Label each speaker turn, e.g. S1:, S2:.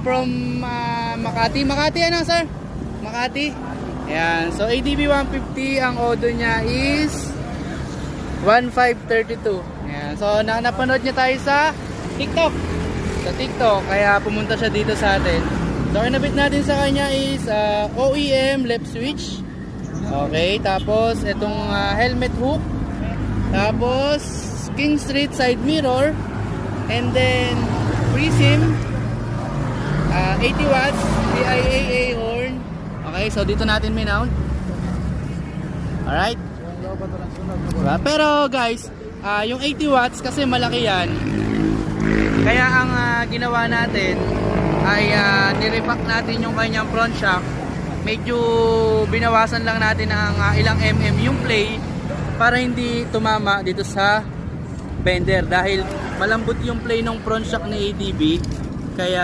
S1: from Makati. Makati ano sir? Makati. Ayan. So ADB 150, ang odo niya is 1532. Ayan. So napanood niya tayo sa TikTok. Kaya pumunta siya dito sa atin. So inabit natin sa kanya is OEM left switch. Okay, tapos itong helmet hook. Tapos King Street side mirror. And then Prism 80 watts DIAA horn. Okay, so dito natin minount. Alright. Pero guys, yung 80 watts kasi malaki yan. Kaya ang ginawa natin ay nirepack natin yung kanyang front shock. Medyo binawasan lang natin ng ilang yung play para hindi tumama dito sa fender dahil malambot yung play ng front shock ni ADB. Kaya